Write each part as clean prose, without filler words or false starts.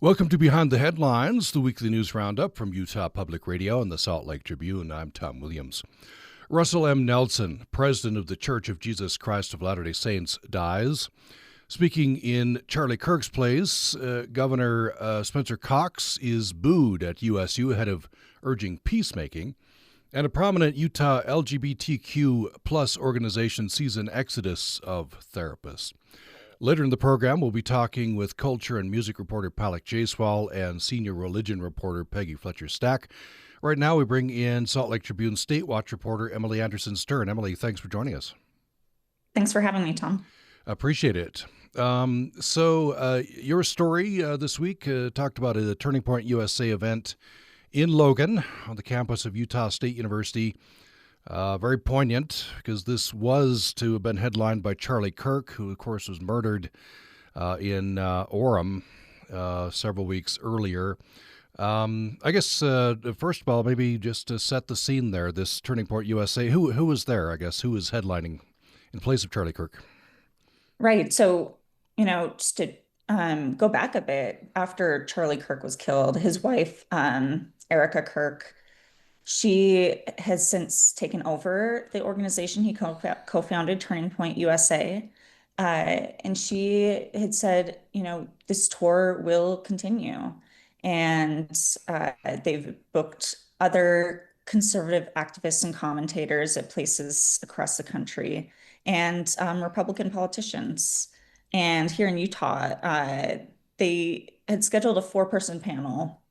Welcome to Behind the Headlines, the weekly news roundup from Utah Public Radio and the Salt Lake Tribune. I'm Tom Williams. Russell M. Nelson, president of the Church of Jesus Christ of Latter-day Saints, dies. Speaking in Charlie Kirk's place, Governor Spencer Cox is booed at USU ahead of urging peacemaking. And a prominent Utah LGBTQ plus organization sees an exodus of therapists. Later in the program, we'll be talking with culture and music reporter Palak Jaiswal and senior religion reporter Peggy Fletcher-Stack. Right now, we bring in Salt Lake Tribune State Watch reporter Emily Anderson-Stern. Emily, thanks for joining us. Thanks for having me, Tom. Appreciate it. Your story this week talked about a Turning Point USA event in Logan on the campus of Utah State University. Very poignant because this was to have been headlined by Charlie Kirk, who, of course, was murdered in Orem several weeks earlier. First of all, maybe just to set the scene there, this Turning Point USA, who was there, I guess, who was headlining in place of Charlie Kirk? Right. So, just to go back a bit, after Charlie Kirk was killed, his wife, Erica Kirk, she has since taken over the organization he co-founded, Turning Point USA. And she had said, this tour will continue. And they've booked other conservative activists and commentators at places across the country and Republican politicians. And here in Utah, they had scheduled a four-person panel,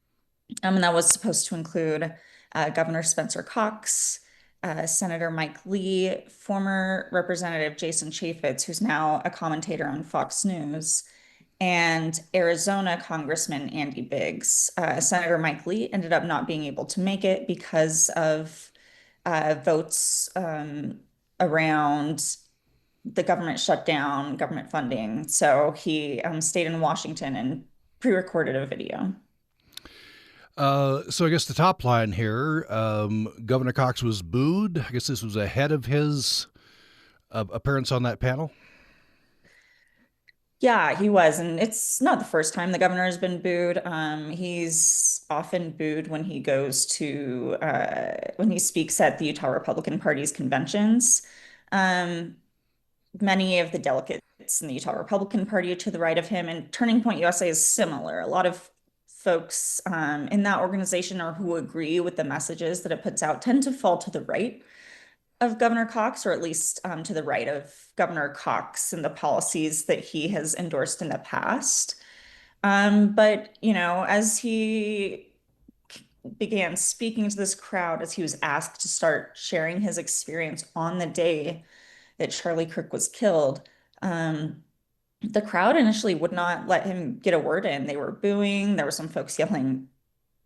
and that was supposed to include Governor Spencer Cox, Senator Mike Lee, former Representative Jason Chaffetz, who's now a commentator on Fox News, and Arizona Congressman Andy Biggs. Senator Mike Lee ended up not being able to make it because of votes around the government shutdown, government funding. So he stayed in Washington and pre-recorded a video. So I guess the top line here, Governor Cox was booed. I guess this was ahead of his appearance on that panel. Yeah, he was. And it's not the first time the governor has been booed. He's often booed when he when he speaks at the Utah Republican Party's conventions. Many of the delegates in the Utah Republican Party are to the right of him, and Turning Point USA is similar. A lot of folks in that organization or who agree with the messages that it puts out tend to fall to the right of Governor Cox, or at least to the right of Governor Cox and the policies that he has endorsed in the past. As he began speaking to this crowd, as he was asked to start sharing his experience on the day that Charlie Kirk was killed, the crowd initially would not let him get a word in. They were booing. There were some folks yelling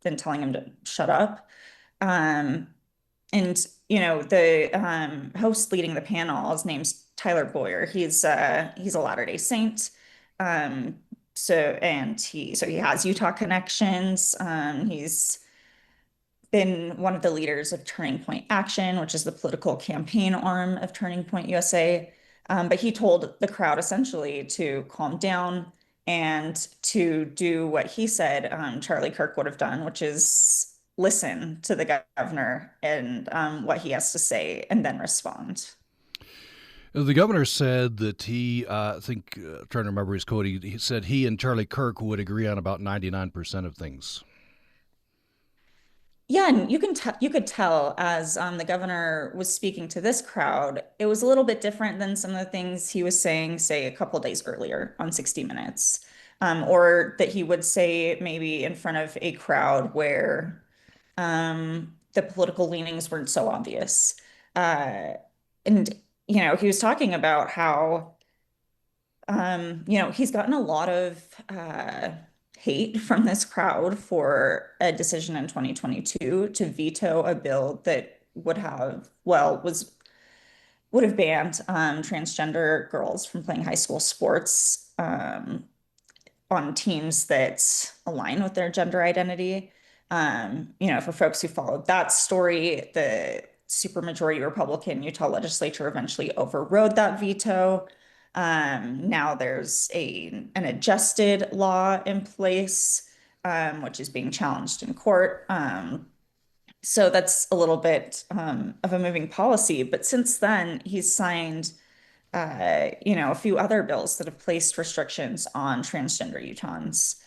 and telling him to shut up. The host leading the panel, his name's Tyler Boyer. He's a Latter-day Saint. He has Utah connections. He's been one of the leaders of Turning Point Action, which is the political campaign arm of Turning Point USA. But he told the crowd essentially to calm down and to do what he said Charlie Kirk would have done, which is listen to the governor and what he has to say and then respond. The governor said that trying to remember his quote, he said he and Charlie Kirk would agree on about 99% of things. Yeah, and you could tell as the governor was speaking to this crowd, it was a little bit different than some of the things he was saying, say, a couple of days earlier on 60 Minutes, or that he would say maybe in front of a crowd where the political leanings weren't so obvious. He was talking about how, he's gotten a lot of hate from this crowd for a decision in 2022 to veto a bill that would have banned transgender girls from playing high school sports on teams that align with their gender identity. For folks who followed that story, the supermajority Republican Utah legislature eventually overrode that veto. Now there's an adjusted law in place which is being challenged in court. So that's a little bit of a moving policy. But since then, he's signed, a few other bills that have placed restrictions on transgender Utahns.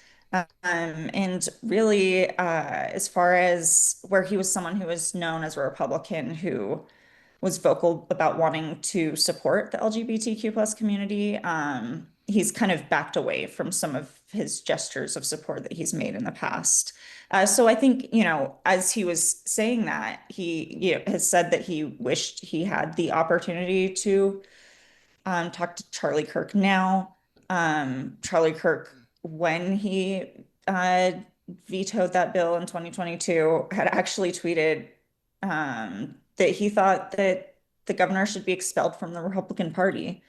And really, as far as where he was someone who was known as a Republican who was vocal about wanting to support the LGBTQ plus community, he's kind of backed away from some of his gestures of support that he's made in the past. So I think, as he was saying that, he, has said that he wished he had the opportunity to talked to Charlie Kirk now. Charlie Kirk, when he vetoed that bill in 2022, had actually tweeted that he thought that the governor should be expelled from the Republican Party.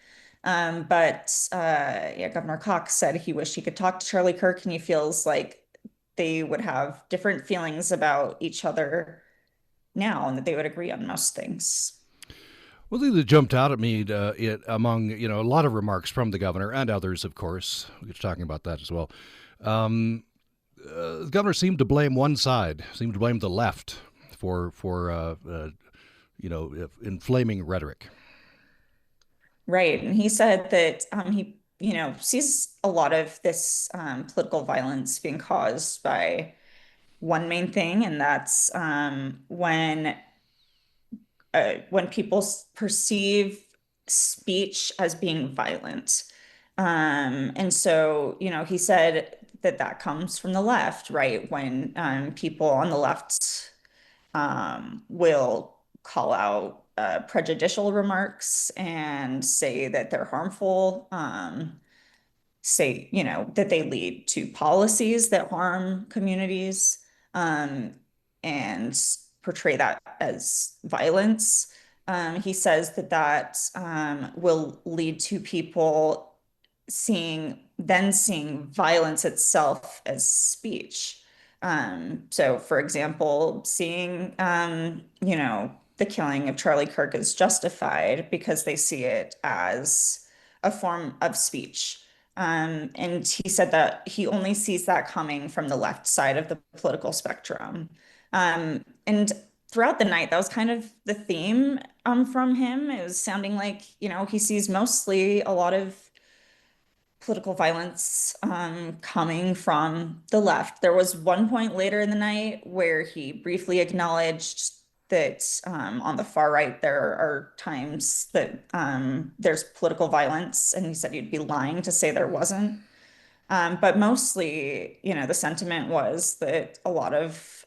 But Governor Cox said he wished he could talk to Charlie Kirk, and he feels like they would have different feelings about each other now, and that they would agree on most things. One thing that jumped out at me among a lot of remarks from the governor and others, of course, we're talking about that as well. The governor seemed to blame one side, seemed to blame the left for inflaming rhetoric. Right. And he said that he, sees a lot of this political violence being caused by one main thing, and that's when people perceive speech as being violent. And so, he said that that comes from the left, right? When people on the left will call out prejudicial remarks and say that they're harmful, say, that they lead to policies that harm communities, um, and portray that as violence. He says that will lead to people seeing violence itself as speech. So, for example, seeing, the killing of Charlie Kirk is justified because they see it as a form of speech. And he said that he only sees that coming from the left side of the political spectrum. And throughout the night, that was kind of the theme from him. It was sounding like, he sees mostly a lot of political violence coming from the left. There was one point later in the night where he briefly acknowledged that on the far right there are times that there's political violence, and he said he'd be lying to say there wasn't. But mostly, the sentiment was that a lot of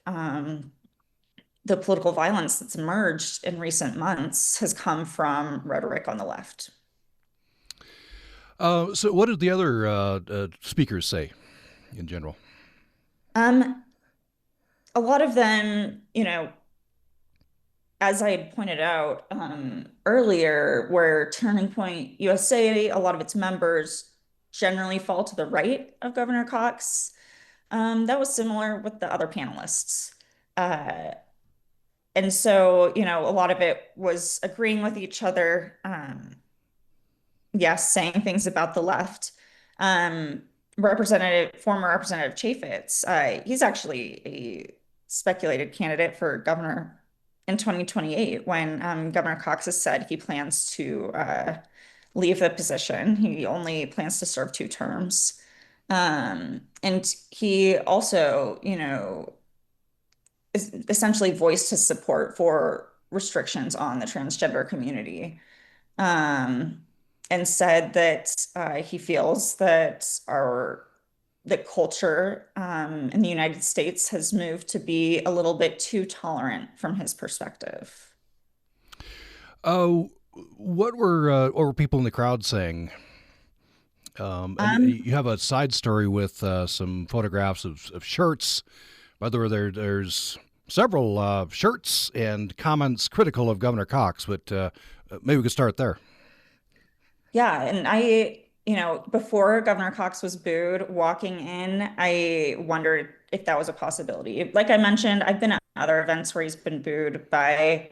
the political violence that's emerged in recent months has come from rhetoric on the left. So, what did the other speakers say in general? Um, a lot of them, as I had pointed out earlier, where Turning Point USA, a lot of its members generally fall to the right of Governor Cox. That was similar with the other panelists. Uh, and so, a lot of it was agreeing with each other. Yes, saying things about the left. Um, former Representative Chaffetz, he's actually a speculated candidate for governor in 2028 when Governor Cox has said he plans to leave the position. He only plans to serve 2 terms. And he also, essentially voiced his support for restrictions on the transgender community, um, and said that he feels that the culture in the United States has moved to be a little bit too tolerant from his perspective. Oh, what were people in the crowd saying? And Um, you have a side story with some photographs of shirts. By the way, there's several shirts and comments critical of Governor Cox, but maybe we could start there. yeah, and before Governor Cox was booed walking in, I wondered if that was a possibility. Like I mentioned, I've been at other events where he's been booed by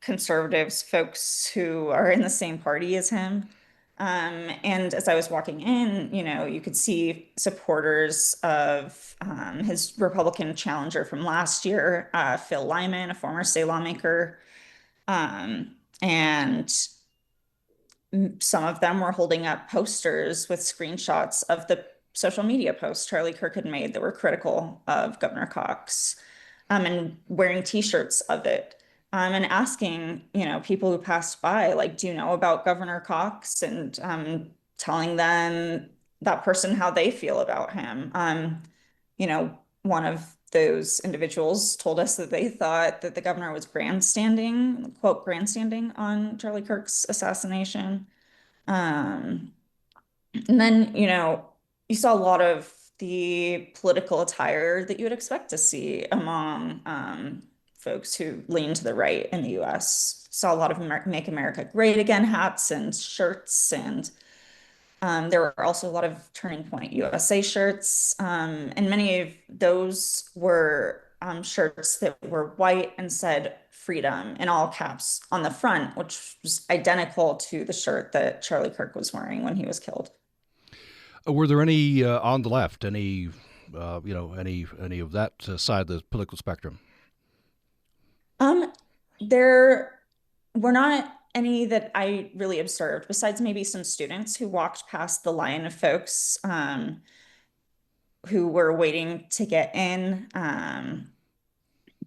conservatives, folks who are in the same party as him. And as I was walking in, you could see supporters of his Republican challenger from last year, Phil Lyman, a former state lawmaker. And some of them were holding up posters with screenshots of the social media posts Charlie Kirk had made that were critical of Governor Cox, and wearing t-shirts of it. And asking, people who passed by, like, do you know about Governor Cox? And telling them, that person, how they feel about him. One of those individuals told us that they thought that the governor was grandstanding, quote, grandstanding on Charlie Kirk's assassination. Um, and then, you saw a lot of the political attire that you would expect to see among folks who lean to the right in the US. Saw a lot of Make America Great Again hats and shirts, and there were also a lot of Turning Point USA shirts. And many of those were shirts that were white and said freedom in all caps on the front, which was identical to the shirt that Charlie Kirk was wearing when he was killed. Were there any on the left, any of that side of the political spectrum? Um, there were not any that I really observed, besides maybe some students who walked past the line of folks who were waiting to get in.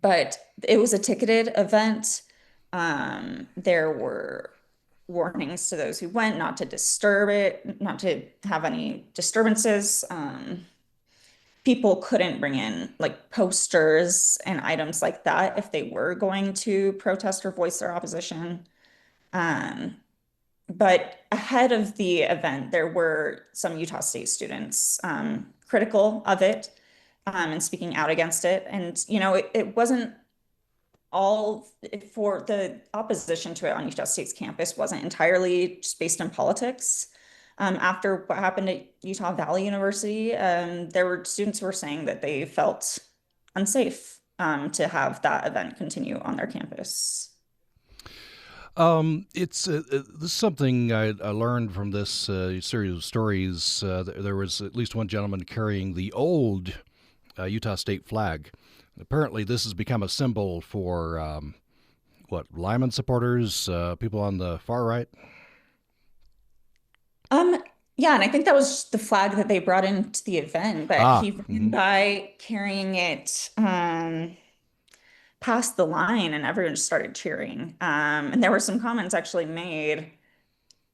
But it was a ticketed event. There were warnings to those who went not to disturb it, not to have any disturbances. People couldn't bring in like posters and items like that if they were going to protest or voice their opposition. Um, but ahead of the event, there were some Utah State students critical of it, and speaking out against it. And, it wasn't all for the opposition to it on Utah State's campus wasn't entirely just based on politics. After what happened at Utah Valley University, there were students who were saying that they felt unsafe to have that event continue on their campus. It's This is something I learned from this series of stories. There was at least one gentleman carrying the old Utah State flag. Apparently, this has become a symbol for Lyman supporters, people on the far right. Um, yeah, and I think that was the flag that they brought into the event, but Ah, he ran by carrying it past the line and everyone just started cheering. And there were some comments actually made.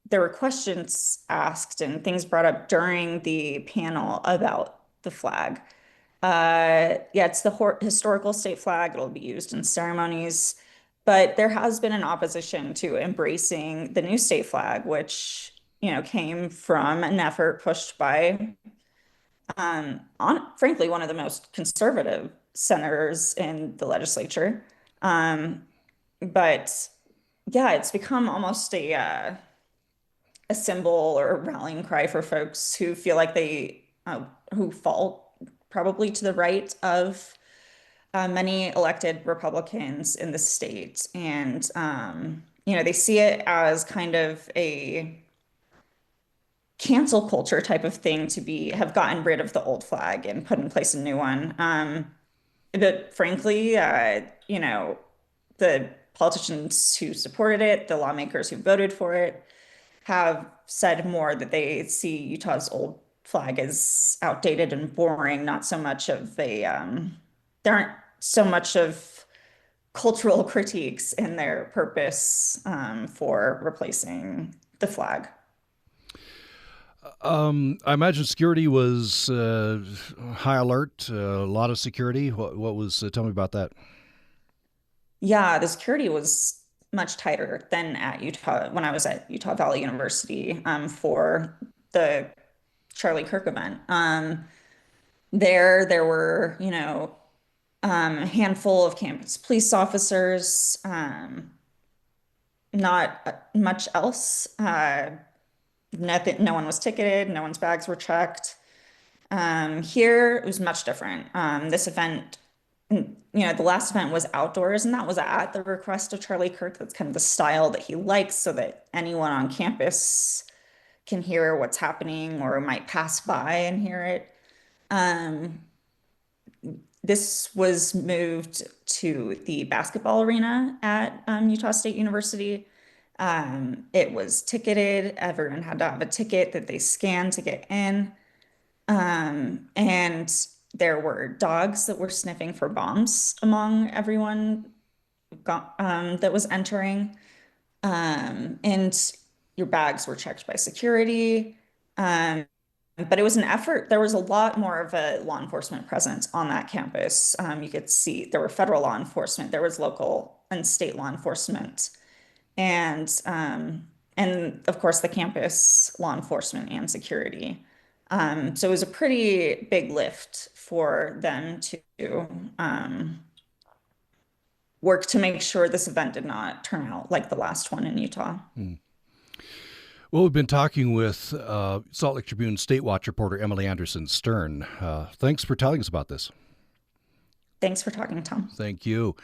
There were questions asked and things brought up during the panel about the flag. Yeah, it's the historical state flag. It'll be used in ceremonies, but there has been an opposition to embracing the new state flag, which, came from an effort pushed by, on frankly, one of the most conservative senators in the legislature. Um, but yeah, it's become almost a symbol or a rallying cry for folks who feel like who fall probably to the right of many elected Republicans in the state. And, they see it as kind of a cancel culture type of thing to have gotten rid of the old flag and put in place a new one. But frankly, the politicians who supported it, the lawmakers who voted for it, have said more that they see Utah's old flag as outdated and boring, not so much of there aren't so much of cultural critiques in their purpose for replacing the flag. I imagine security was high alert, a lot of security. What was? Tell me about that. Yeah, the security was much tighter than at Utah when I was at Utah Valley University for the Charlie Kirk event. There were, a handful of campus police officers, not much else. Nothing, no one was ticketed, no one's bags were checked. Here it was much different. This event, the last event was outdoors, and that was at the request of Charlie Kirk. That's kind of the style that he likes, so that anyone on campus can hear what's happening or might pass by and hear it. Um, this was moved to the basketball arena at Utah State University. It was ticketed. Everyone had to have a ticket that they scanned to get in. And there were dogs that were sniffing for bombs among everyone that was entering. And your bags were checked by security. Um, but it was an effort. There was a lot more of a law enforcement presence on that campus. You could see there were federal law enforcement, there was local and state law enforcement, and of course the campus law enforcement and security. So it was a pretty big lift for them to work to make sure this event did not turn out like the last one in Utah. Hmm. Well, we've been talking with Salt Lake Tribune State Watch reporter Emily Anderson Stern. Thanks for telling us about this. Thanks for talking, Tom. Thank you.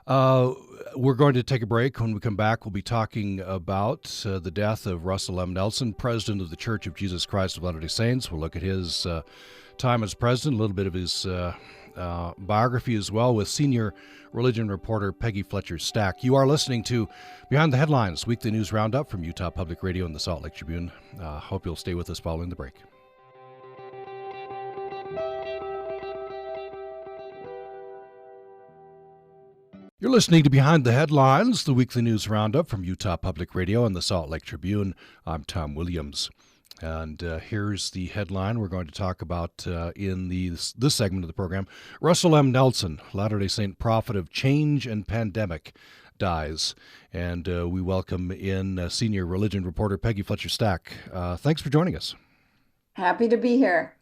Uh, we're going to take a break. When we come back, we'll be talking about the death of Russell M. Nelson, president of the Church of Jesus Christ of Latter-day Saints. We'll look at his time as president, a little bit of his biography as well, with senior religion reporter Peggy Fletcher Stack. You are listening to Behind the Headlines, weekly news roundup from Utah Public Radio and the Salt Lake Tribune. Hope you'll stay with us following the break. You're listening to Behind the Headlines, the weekly news roundup from Utah Public Radio and the Salt Lake Tribune. I'm Tom Williams. And here's the headline we're going to talk about in this segment of the program. Russell M. Nelson, Latter-day Saint prophet of change and pandemic, dies. And we welcome in senior religion reporter Peggy Fletcher Stack. Thanks for joining us. Happy to be here.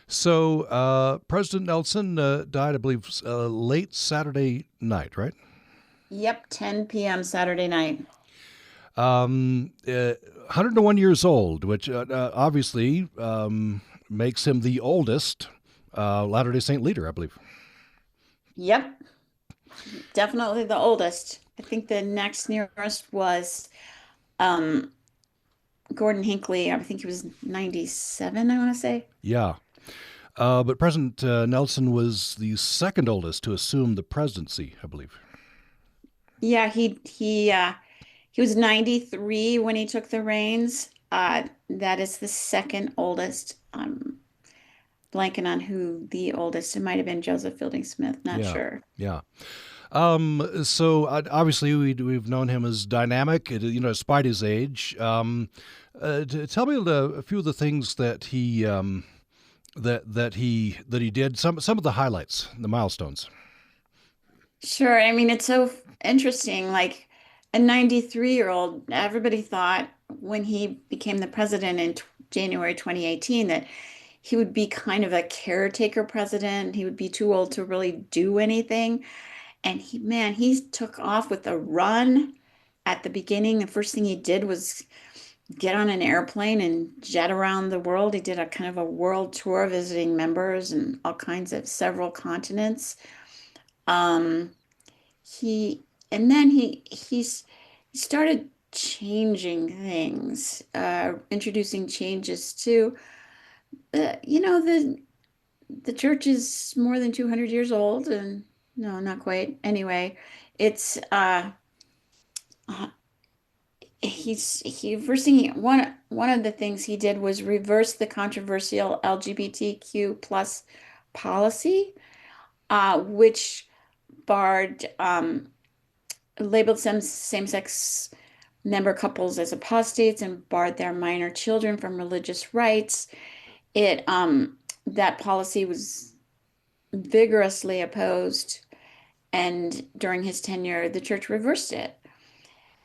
So President Nelson died, I believe, late Saturday night, right? Yep, 10 p.m. Saturday night. 101 years old, which obviously makes him the oldest Latter-day Saint leader, I believe. Yep, definitely the oldest. I think the next nearest was Gordon Hinckley. I think he was 97, I want to say. Yeah. But President Nelson was the second oldest to assume the presidency, I believe. Yeah, he was 93 when he took the reins. That is the second oldest. Blanking on who the oldest. It might have been Joseph Fielding Smith. Not sure. Yeah. So obviously we've known him as dynamic, despite his age. Tell me a few of the things that he that he did. Some of the highlights, the milestones. Sure. I mean, it's so interesting. Like a 93-year-old, everybody thought when he became the president in January 2018 that he would be kind of a caretaker president. He would be too old to really do anything. And he took off with a run at the beginning. The first thing he did was get on an airplane and jet around the world. He did a kind of a world tour visiting members and all kinds of several continents. Um, he and then he started changing things, introducing changes to the church is more than 200 years old, and no, not quite. Anyway, it's he first thing one of the things he did was reverse the controversial LGBTQ plus policy, which barred labeled some same-sex member couples as apostates and barred their minor children from religious rites. That policy was vigorously opposed, and during his tenure, the church reversed it.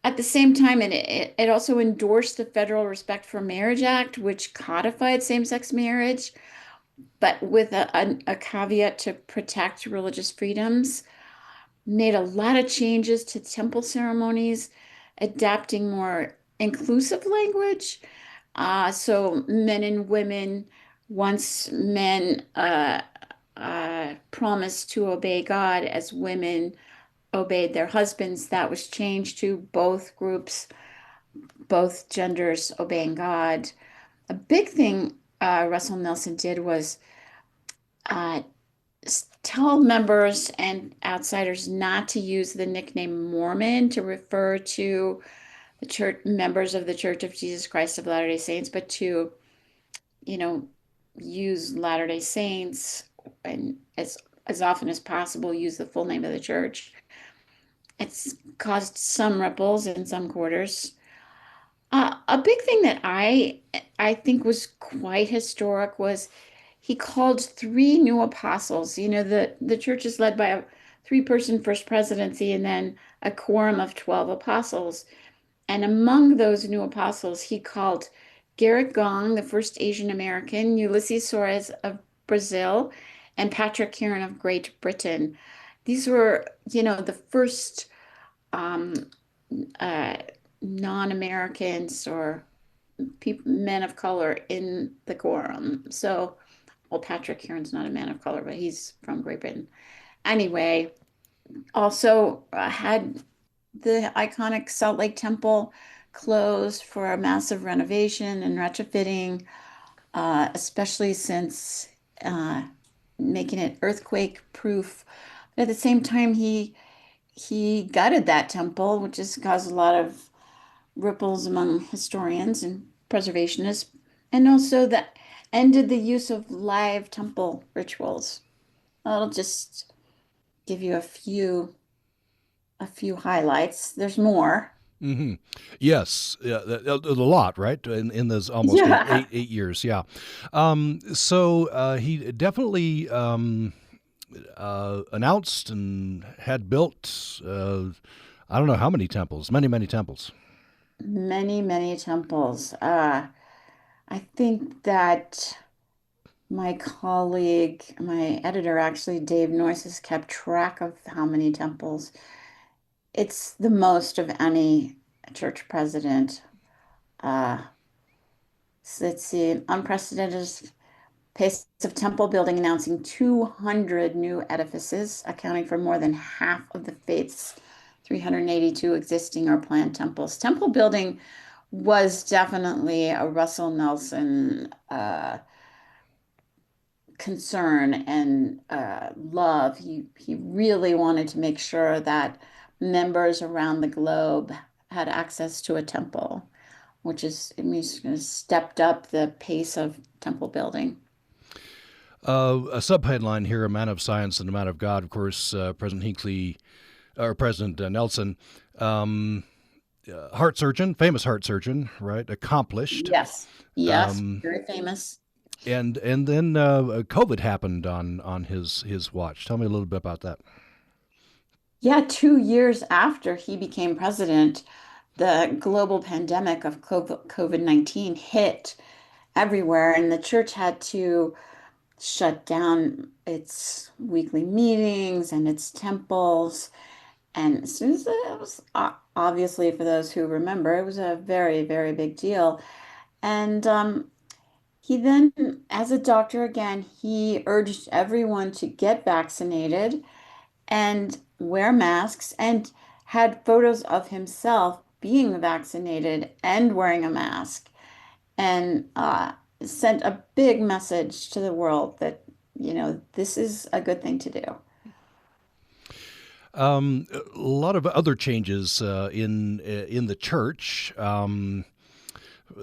At the same time, it also endorsed the Federal Respect for Marriage Act, which codified same-sex marriage, but with a caveat to protect religious freedoms. Made a lot of changes to temple ceremonies, adapting more inclusive language. So men and women, once men promised to obey God as women obeyed their husbands, that was changed to both groups both genders obeying God. A big thing Russell Nelson did was uh, tell members and outsiders not to use the nickname Mormon to refer to the church members of the Church of Jesus Christ of Latter-day Saints, but to, you know, use Latter-day Saints and as often as possible use the full name of the church. It's caused some ripples in some quarters. A big thing that I think was quite historic was he called three new apostles. You know, the church is led by a three-person first presidency and then a quorum of 12 apostles. And among those new apostles, he called Garrett Gong, the first Asian American, Ulysses Soares of Brazil, and Patrick Heron of Great Britain. These were, you know, the first um, uh, non-Americans or men of color in the quorum. So, well, Patrick Heron's not a man of color, but he's from Great Britain. Anyway, also had the iconic Salt Lake Temple closed for a massive renovation and retrofitting, especially since uh, making it earthquake proof. But at the same time, he gutted that temple, which has caused a lot of ripples among historians and preservationists, and also that ended the use of live temple rituals. I'll just give you a few highlights. There's more. Hmm. Yes, yeah, a lot, right? In those almost Yeah. 8 years, yeah. So he definitely announced and had built. I don't know how many temples, many temples. Many, many temples. I think that my colleague, my editor, actually, Dave Noyce, has kept track of how many temples. It's the most of any church president. Uh, so let's see, an unprecedented pace of temple building, announcing 200 new edifices, accounting for more than half of the faith's 382 existing or planned temples. Temple building was definitely a Russell Nelson concern and love. He really wanted to make sure that members around the globe had access to a temple, which is, it means stepped up the pace of temple building. A subheadline here: "A man of science and a man of God." Of course, President Hinckley or President Nelson, um, heart surgeon, famous heart surgeon, right? Accomplished. Yes. Yes. Um, Very famous. and then COVID happened on his watch. Tell me a little bit about that. Yeah, 2 years after he became president, the global pandemic of COVID-19 hit everywhere, and the church had to shut down its weekly meetings and its temples. And as soon as it was obviously, for those who remember, it was a very, very big deal. And he then, as a doctor again, he urged everyone to get vaccinated and wear masks and had photos of himself being vaccinated and wearing a mask and sent a big message to the world that, this is a good thing to do. A lot of other changes in the church.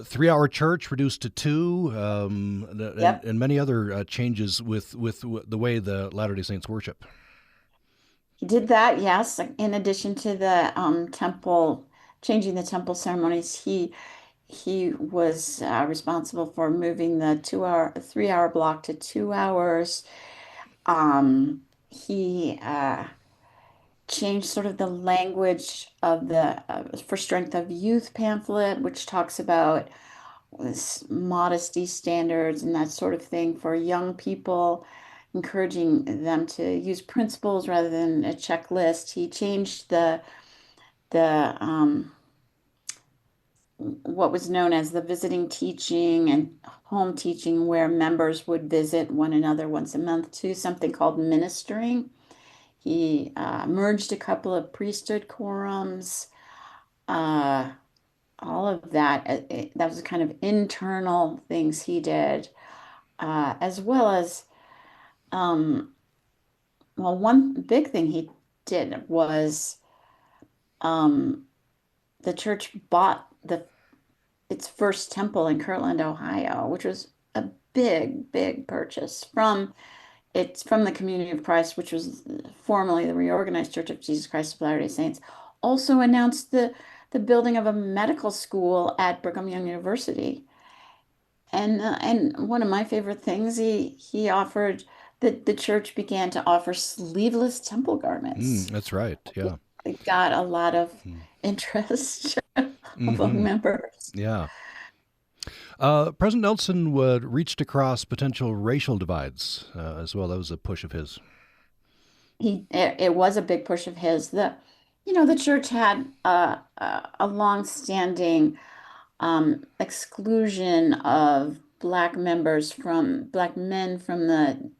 3 hour church reduced to two, Yep. and many other changes with the way the Latter Day Saints worship. He did that, yes. In addition to the temple, changing the temple ceremonies, he was responsible for moving the 2 hour, 3 hour block to 2 hours. He changed sort of the language of the For Strength of Youth pamphlet, which talks about this modesty standards and that sort of thing for young people, encouraging them to use principles rather than a checklist. He changed the what was known as the visiting teaching and home teaching, where members would visit one another once a month, to something called ministering. He merged a couple of priesthood quorums. Uh, all of that, that was kind of internal things he did, as well as, um, well, one big thing he did was um, the church bought its first temple in Kirtland, Ohio, which was a big, big purchase from the Community of Christ, which was formerly the Reorganized Church of Jesus Christ of Latter-day Saints. Also announced the building of a medical school at Brigham Young University. And one of my favorite things, he offered that the church began to offer sleeveless temple garments. That's right. Yeah. It got a lot of Mm. interest among Hmm. members. Yeah. President Nelson reached across potential racial divides as well. That was a push of his. It was a big push of his. The church had a long-standing exclusion of black men from the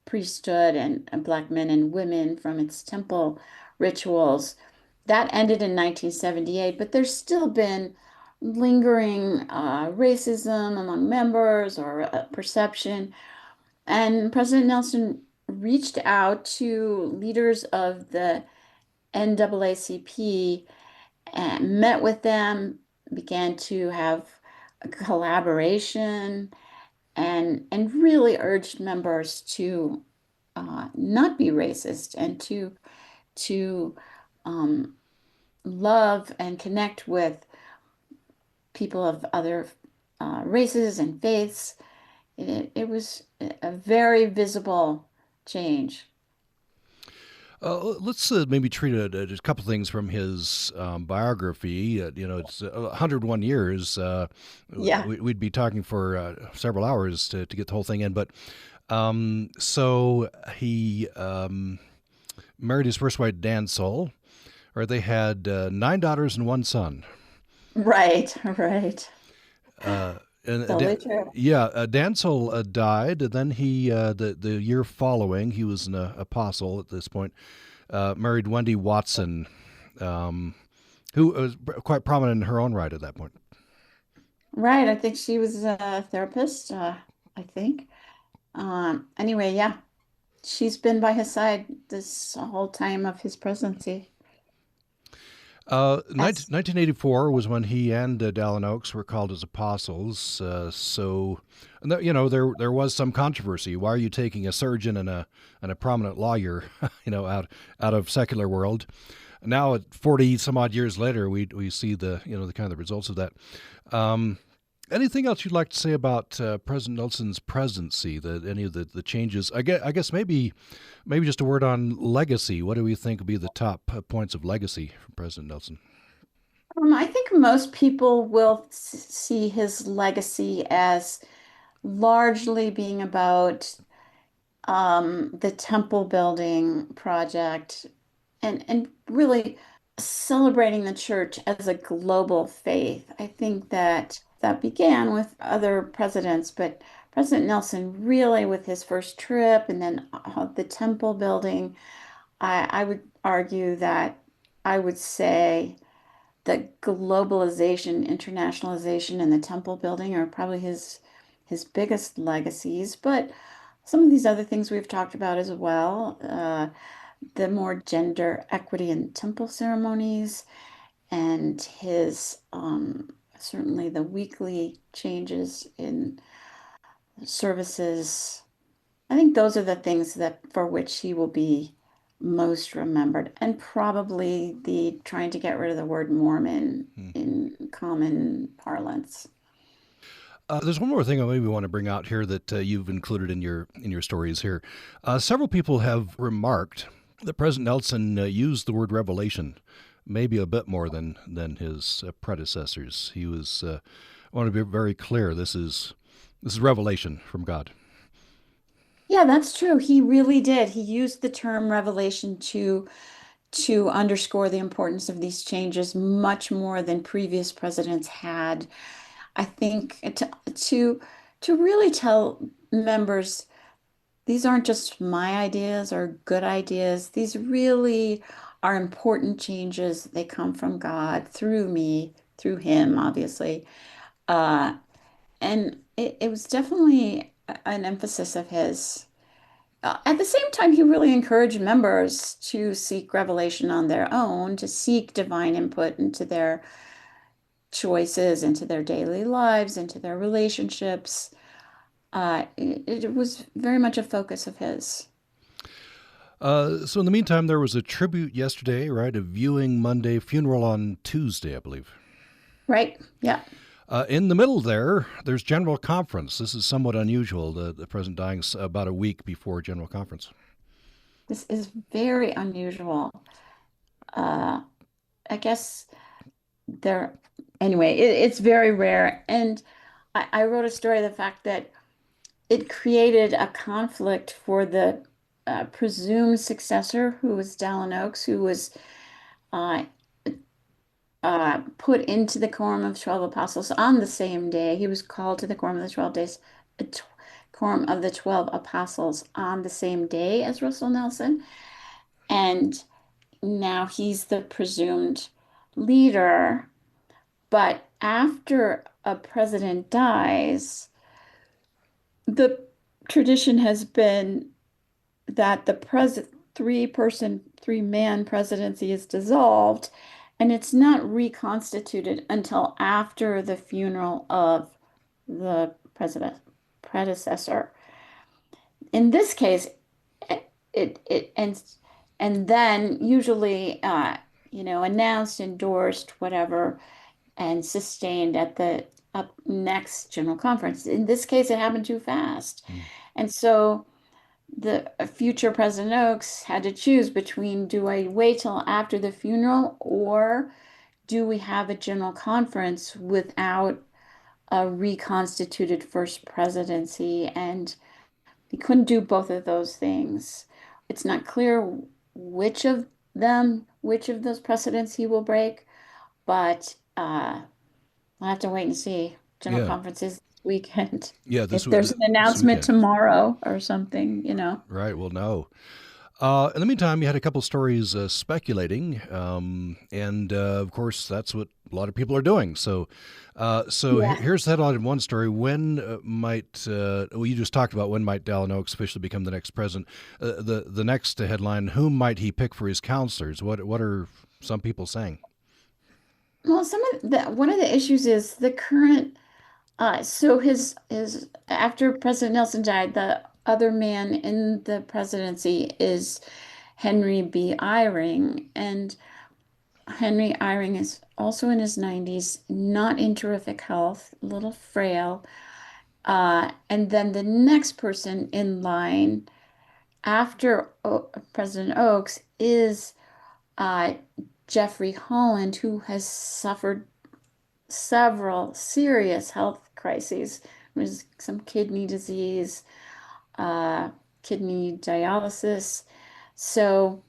priesthood and black men and women from its temple rituals. That ended in 1978, but there's still been lingering racism among members or perception. And President Nelson reached out to leaders of the NAACP and met with them, began to have a collaboration, and really urged members to not be racist and to um, love and connect with people of other races and faiths. It was a very visible change. Let's maybe treat just a couple things from his biography. It's 101 years. Yeah. We'd be talking for several hours to get the whole thing in. But so he married his first wife, Dan Soul, or they had 9 daughters and one son. Right, right. Uh, and Totally true. yeah, Dansel died. And then the year following, he was an apostle at this point. Married Wendy Watson, who was quite prominent in her own right at that point. Right. I think she was a therapist, I think. Anyway, yeah, she's been by his side this whole time of his presidency. As 1984 was when he and Dallin Oaks were called as apostles. There was some controversy. Why are you taking a surgeon and a prominent lawyer, out of secular world? Now, at 40 some odd years later, we see the kind of the results of that. Um, Anything else you'd like to say about President Nelson's presidency? Any of the changes? I guess maybe just a word on legacy. What do we think would be the top points of legacy from President Nelson? I think most people will see his legacy as largely being about the temple building project and really celebrating the church as a global faith. I think that began with other presidents, but President Nelson really with his first trip and then the temple building, I would argue that I would say that globalization, internationalization, and the temple building are probably his biggest legacies. But some of these other things we've talked about as well, the more gender equity in temple ceremonies, and his certainly the weekly changes in services. I think those are the things that for which he will be most remembered, and probably the trying to get rid of the word Mormon Hmm. in common parlance. There's one more thing I maybe want to bring out here that you've included in your stories here. Several people have remarked that President Nelson used the word revelation maybe a bit more than his predecessors. He was I want to be very clear. This is revelation from God. Yeah, that's true. He really did. He used the term revelation to underscore the importance of these changes much more than previous presidents had. I think to really tell members these aren't just my ideas or good ideas. These really are important changes. They come from God through me, through him, obviously. Uh, and it was definitely an emphasis of his. At the same time, he really encouraged members to seek revelation on their own, to seek divine input into their choices, into their daily lives, into their relationships. It was very much a focus of his. So in the meantime, there was a tribute yesterday, right? A viewing Monday, funeral on Tuesday, I believe. Right. Yeah. In the middle there's General Conference. This is somewhat unusual, the president dying about a week before General Conference. This is very unusual. Uh, I guess there, anyway, it's very rare. And I wrote a story of the fact that it created a conflict for the presumed successor, who was Dallin Oaks, who was uh, put into the Quorum of 12 Apostles on the same day. He was called to the Quorum of the 12 days, Quorum of the 12 Apostles on the same day as Russell Nelson. And now he's the presumed leader. But after a president dies, the tradition has been that the three-man presidency is dissolved, and it's not reconstituted until after the funeral of the president predecessor. In this case, it and then usually announced, endorsed, whatever, and sustained at the up next general conference. In this case, it happened too fast. And so the future President Oaks had to choose between, do I wait till after the funeral, or do we have a general conference without a reconstituted first presidency? And he couldn't do both of those things. It's not clear which of those precedents he will break, but I'll have to wait and see. General Yeah. conferences this weekend. Yeah, If there's an announcement tomorrow or something, Right, we'll know. In the meantime, you had a couple stories speculating, and of course, that's what a lot of people are doing. So Yeah. here's the headline in one story: When you just talked about when might Dallin Oaks officially become the next president? The next headline: Whom might he pick for his counselors? What are some people saying? Well, one of the issues is the current. So his after President Nelson died, the other man in the presidency is Henry B. Eyring, and Henry Eyring is also in his 90s, not in terrific health, a little frail. And then the next person in line after President Oaks is uh, Jeffrey Holland, who has suffered several serious health crises. There's some kidney disease, uh, kidney dialysis. So,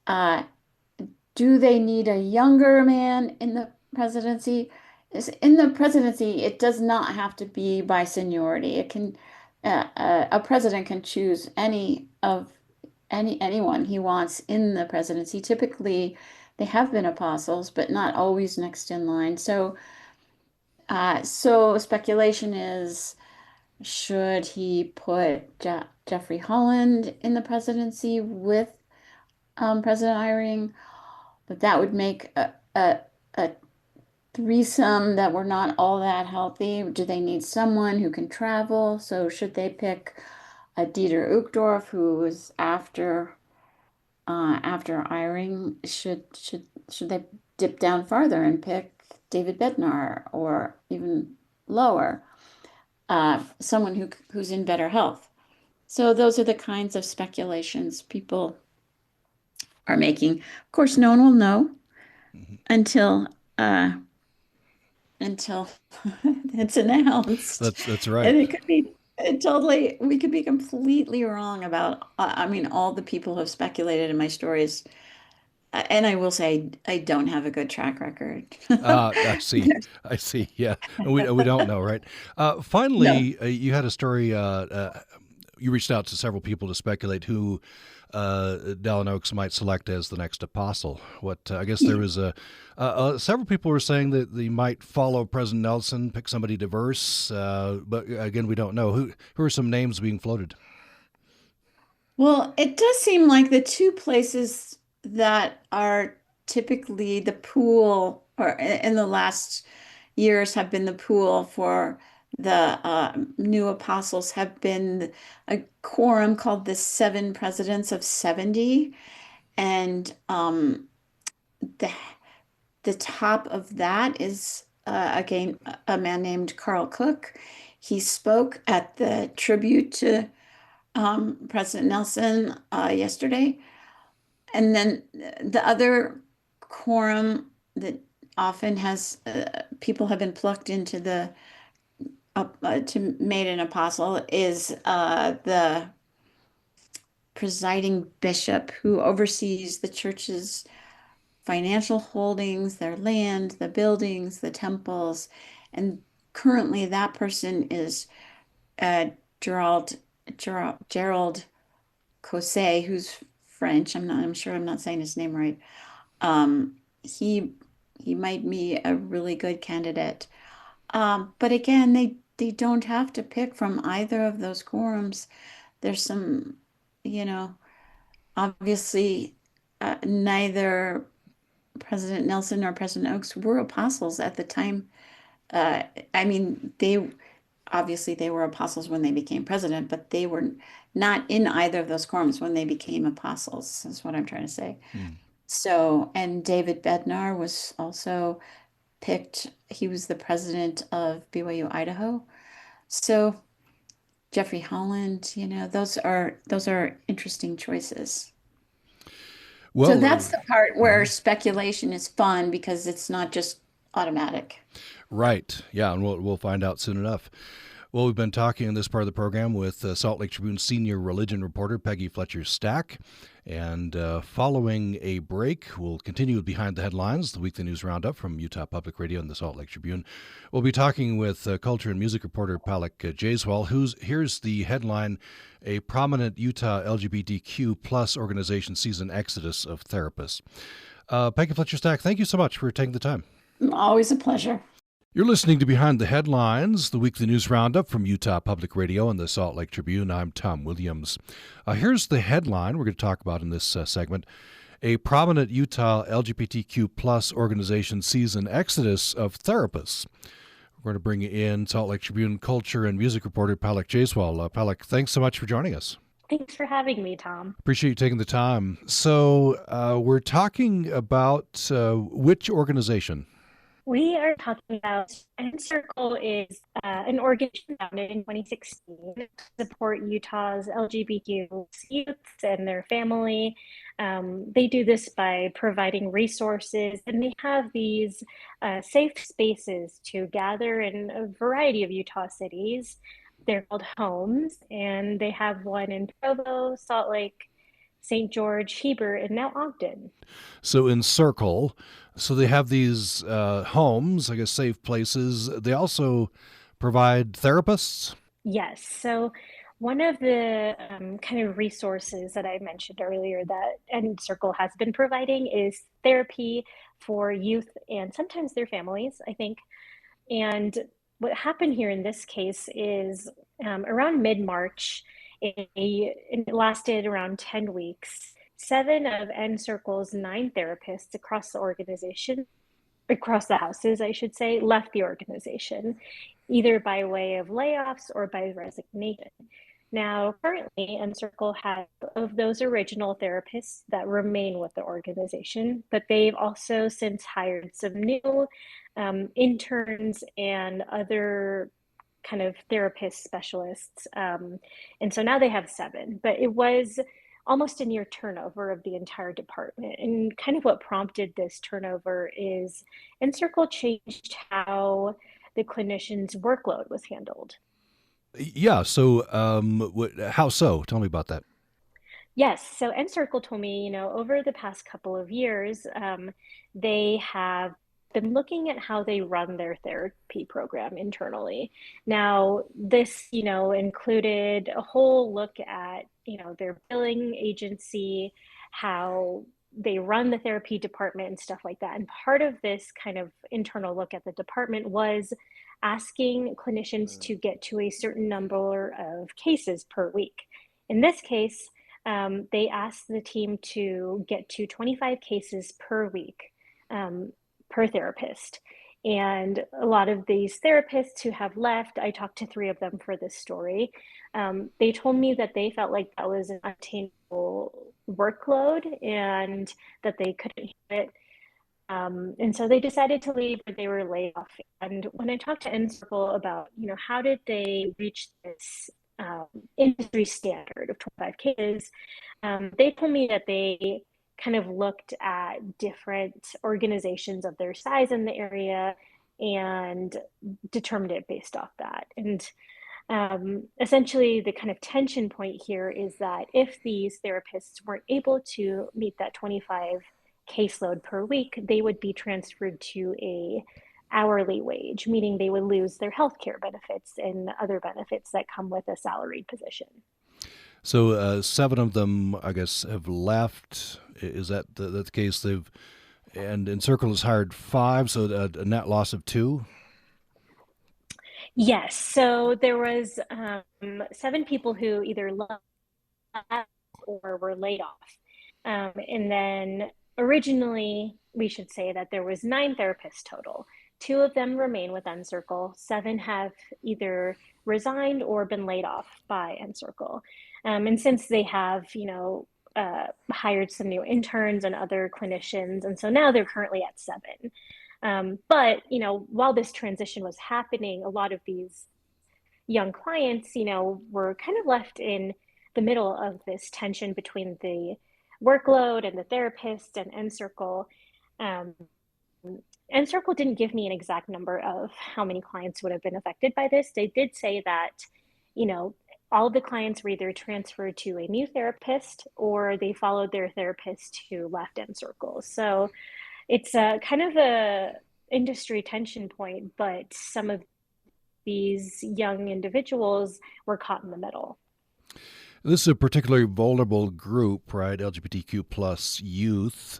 uh, do they need a younger man in the presidency? In the presidency, it does not have to be by seniority. It can a president can choose anyone he wants in the presidency. Typically, they have been apostles, but not always next in line. So speculation is, should he put Jeffrey Holland in the presidency with President Eyring? But that would make a threesome that were not all that healthy. Do they need someone who can travel? So should they pick a Dieter Uchtdorf, who was after Eyring? Should they dip down farther and pick David Bednar, or even lower, someone who's in better health? So those are the kinds of speculations people are making. Of course, no one will know until it's announced. That's right. And it could be totally, we could be completely wrong about, all the people who have speculated in my stories. And I will say, I don't have a good track record. I see. Yeah, and we don't know, right? Finally, No. you had a story. You reached out to several people to speculate who Dallin Oaks might select as the next apostle. I guess there was several people were saying that they might follow President Nelson, pick somebody diverse, but again, we don't know. Who are some names being floated? Well, it does seem like the two places that are typically the pool, or in the last years have been the pool for the new apostles, have been a quorum called the Seven Presidents of 70. And the the top of that is again a man named Carl Cook. He spoke at the tribute to President Nelson yesterday. And then the other quorum that often has people have been plucked into the to made an apostle is the presiding bishop who oversees the church's financial holdings, their land, the buildings, the temples. And currently that person is uh, Gerald, Gerald Cosset, who's French. I'm sure I'm not saying his name right. Um, he he might be a really good candidate. But again, they don't have to pick from either of those quorums. There's some, you know, obviously neither President Nelson nor President Oaks were apostles at the time. Uh, I mean, they were apostles when they became president, but they were not in either of those quorums when they became apostles, is what I'm trying to say. So, and David Bednar was also picked. He was the president of BYU Idaho. So Jeffrey Holland, those are interesting choices. So Well, that's the part where speculation is fun because it's not just automatic. right. Yeah, and we'll find out soon enough. Well, we've been talking in this part of the program with Salt Lake Tribune senior religion reporter Peggy Fletcher Stack. And following a break, we'll continue with Behind the Headlines, the weekly news roundup from Utah Public Radio and the Salt Lake Tribune. We'll be talking with culture and music reporter Palak Jaiswal, here's the headline: a prominent Utah LGBTQ plus organization sees an exodus of therapists. Peggy Fletcher Stack, thank you so much for taking the time. Always a pleasure. You're listening to Behind the Headlines, the weekly news roundup from Utah Public Radio and the Salt Lake Tribune. I'm Tom Williams. Here's the headline we're going to talk about in this segment. A prominent Utah LGBTQ plus organization sees an exodus of therapists. We're going to bring in Salt Lake Tribune culture and music reporter Palak Jaiswal. Palak, thanks so much for joining us. Thanks for having me, Tom. Appreciate you taking the time. So we're talking about which organization? We are talking about Encircle is an organization founded in 2016 to support Utah's LGBTQ youths and their family. They do this by providing resources, and they have these safe spaces to gather in a variety of Utah cities. They're called homes, and they have one in Provo, Salt Lake, St. George, Heber, and now Ogden. So Encircle, so they have these homes, I guess safe places. They also provide therapists? Yes. So one of the kind of resources that I mentioned earlier that Encircle has been providing is therapy for youth and sometimes their families, I think. And what happened here in this case is around mid-March, it lasted around 10 weeks. 7 of Encircle's 9 therapists across the organization, across the houses, I should say, left the organization, either by way of layoffs or by resignation. Now, currently, Encircle has of those original therapists that remain with the organization, but they've also since hired some new interns and other kind of therapist specialists. And so now they have 7, but it was almost a near turnover of the entire department. And kind of what prompted this turnover is Encircle changed how the clinician's workload was handled. Yeah, so how so? Tell me about that. Yes, so Encircle told me, over the past couple of years, they have been looking at how they run their therapy program internally. Now, this, included a whole look at, their billing agency, how they run the therapy department and stuff like that. And part of this kind of internal look at the department was asking clinicians to get to a certain number of cases per week. In this case, they asked the team to get to 25 cases per week, per therapist. And a lot of these therapists who have left, I talked to 3 of them for this story. They told me that they felt like that was an unattainable workload and that they couldn't hit it. And so they decided to leave, or they were laid off. And when I talked to Encircle about, how did they reach this industry standard of 25 cases, they told me that they kind of looked at different organizations of their size in the area and determined it based off that. And essentially, the kind of tension point here is that if these therapists weren't able to meet that 25 caseload per week, they would be transferred to a hourly wage, meaning they would lose their healthcare benefits and other benefits that come with a salaried position. So 7 of them, I guess, have left. Is that the case? And Encircle has hired 5, so a net loss of 2. Yes. So there was 7 people who either left or were laid off. And then originally, we should say that there was 9 therapists total. 2 of them remain with Encircle. 7 have either resigned or been laid off by Encircle. And since they have, hired some new interns and other clinicians, and so now they're currently at 7. But, while this transition was happening, a lot of these young clients, were kind of left in the middle of this tension between the workload and the therapist and Encircle. Encircle didn't give me an exact number of how many clients would have been affected by this. They did say that, all the clients were either transferred to a new therapist or they followed their therapist who left Encircle. So it's a kind of a industry tension point, but some of these young individuals were caught in the middle. This is a particularly vulnerable group, right? LGBTQ plus youth.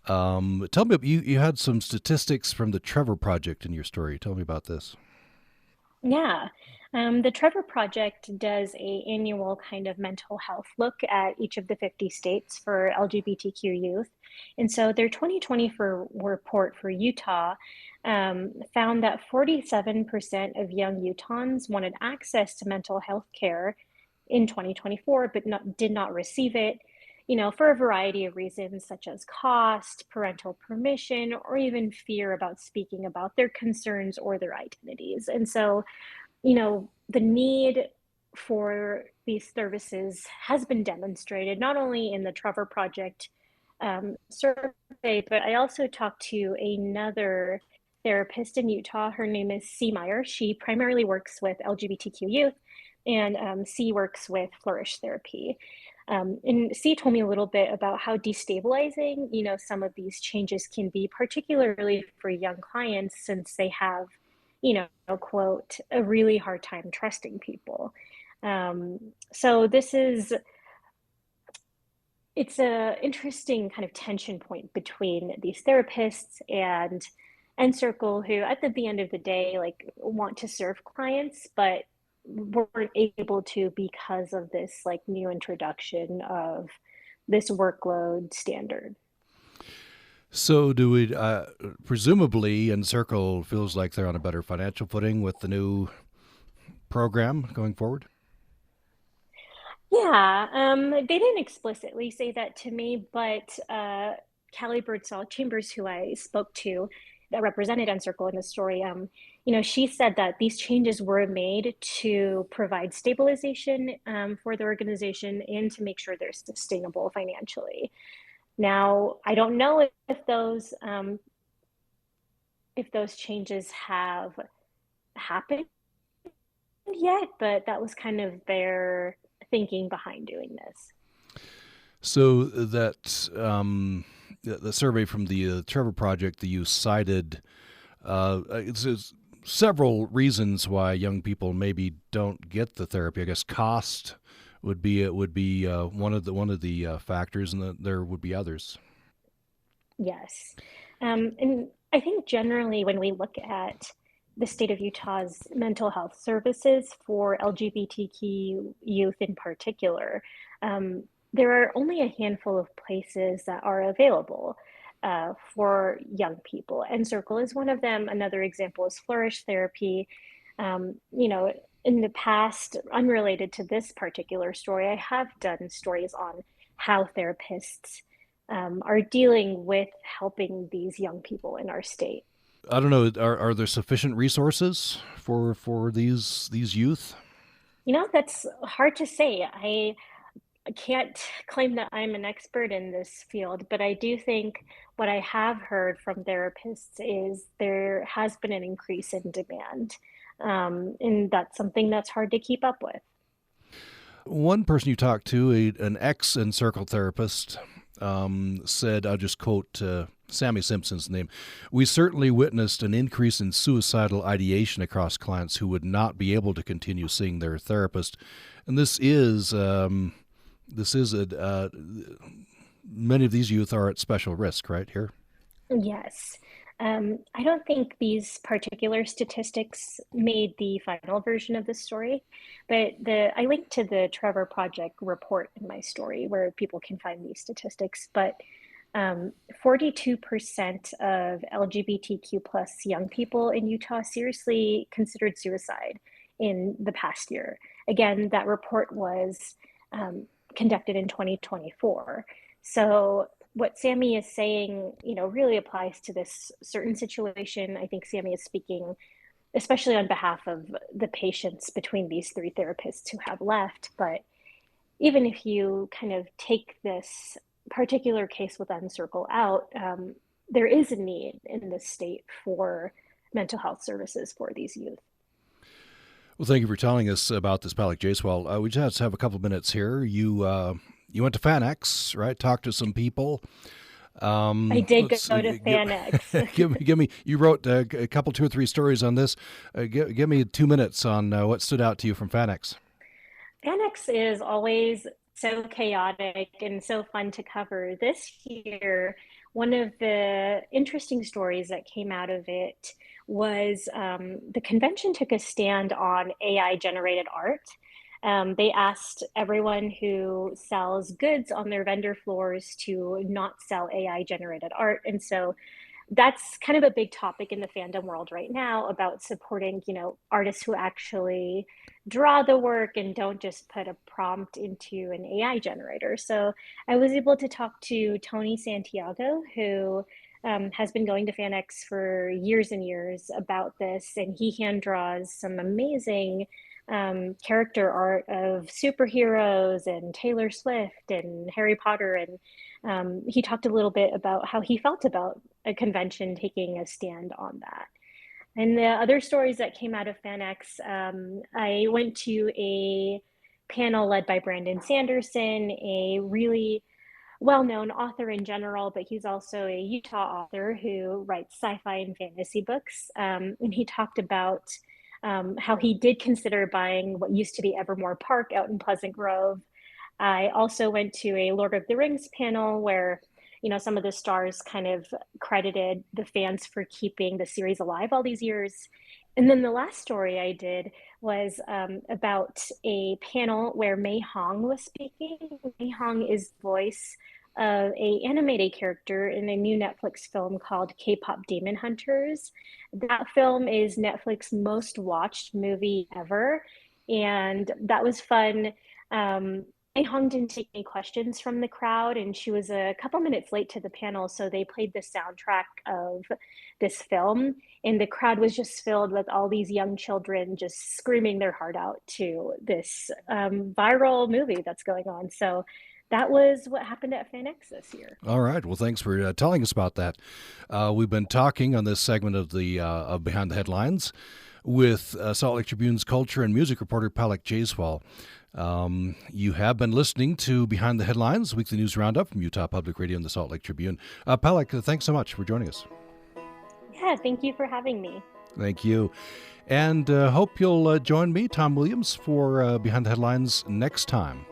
Tell me, you had some statistics from the Trevor Project in your story. Tell me about this. Yeah. The Trevor Project does an annual kind of mental health look at each of the 50 states for LGBTQ youth. And so their 2020 report for Utah found that 47% of young Utahns wanted access to mental health care in 2024, but did not receive it, for a variety of reasons, such as cost, parental permission, or even fear about speaking about their concerns or their identities. And so, the need for these services has been demonstrated not only in the Trevor Project survey, but I also talked to another therapist in Utah. Her name is C. Meyer. She primarily works with LGBTQ youth, and C works with Flourish Therapy. And C told me a little bit about how destabilizing, some of these changes can be, particularly for young clients, since they have, quote, a really hard time trusting people. So it's a interesting kind of tension point between these therapists and Encircle, who at the end of the day, want to serve clients, but weren't able to because of this new introduction of this workload standard. So do we, presumably Encircle feels like they're on a better financial footing with the new program going forward? Yeah, they didn't explicitly say that to me, but Callie Birdsall Chambers, who I spoke to, that represented Encircle in the story, she said that these changes were made to provide stabilization for the organization and to make sure they're sustainable financially. Now, I don't know if those changes have happened yet, but that was kind of their thinking behind doing this. So that the survey from the Trevor Project that you cited, it's several reasons why young people maybe don't get the therapy. I guess cost would be one of the factors, and there would be others. Yes. And I think generally when we look at the state of Utah's mental health services for LGBTQ youth in particular, there are only a handful of places that are available for young people. And Circle is one of them. Another example is Flourish Therapy. In the past, unrelated to this particular story, I have done stories on how therapists are dealing with helping these young people in our state. I don't know. Are there sufficient resources for these youth? That's hard to say. I can't claim that I'm an expert in this field, but I do think what I have heard from therapists is there has been an increase in demand, and that's something that's hard to keep up with. One person you talked to, an ex-Encircle therapist, said, I'll just quote Sammy Simpson's name, "We certainly witnessed an increase in suicidal ideation across clients who would not be able to continue seeing their therapist." And many of these youth are at special risk, right here? Yes. I don't think these particular statistics made the final version of the story, but I linked to the Trevor Project report in my story where people can find these statistics. But 42% of LGBTQ plus young people in Utah seriously considered suicide in the past year. Again, that report was conducted in 2024. So what Sammy is saying, really applies to this certain situation. I think Sammy is speaking especially on behalf of the patients between these three therapists who have left. But even if you kind of take this particular case with Uncircle out, there is a need in this state for mental health services for these youth. Well, thank you for telling us about this, Palik Jaiswal. We just have a couple minutes here. You went to FanX, right? Talked to some people. I did go to FanX. give me. You wrote a couple, 2 or 3 stories on this. Give me 2 minutes on what stood out to you from FanX. FanX is always so chaotic and so fun to cover. This year, one of the interesting stories that came out of it was the convention took a stand on AI-generated art. They asked everyone who sells goods on their vendor floors to not sell AI-generated art. And so that's kind of a big topic in the fandom world right now about supporting, artists who actually draw the work and don't just put a prompt into an AI generator. So I was able to talk to Tony Santiago, who has been going to FanX for years and years about this, and he hand draws some amazing character art of superheroes and Taylor Swift and Harry Potter. And he talked a little bit about how he felt about a convention taking a stand on that. And the other stories that came out of FanX, I went to a panel led by Brandon Sanderson, a really well-known author in general, but he's also a Utah author who writes sci-fi and fantasy books. And he talked about how he did consider buying what used to be Evermore Park out in Pleasant Grove. I also went to a Lord of the Rings panel where, some of the stars kind of credited the fans for keeping the series alive all these years. And then the last story I did was about a panel where Mei Hong was speaking. Mei Hong is voice of a animated character in a new Netflix film called K-pop Demon Hunters. That film is Netflix's most watched movie ever, and that was fun. Mei Hong didn't take any questions from the crowd, and she was a couple minutes late to the panel, so they played the soundtrack of this film, and the crowd was just filled with all these young children just screaming their heart out to this viral movie that's going on. So that was what happened at FanX this year. All right. Well, thanks for telling us about that. We've been talking on this segment of of Behind the Headlines with Salt Lake Tribune's culture and music reporter Palik Jaiswal. You have been listening to Behind the Headlines, weekly news roundup from Utah Public Radio and the Salt Lake Tribune. Pelek, thanks so much for joining us. Yeah, thank you for having me. Thank you. And hope you'll join me, Tom Williams, for Behind the Headlines next time.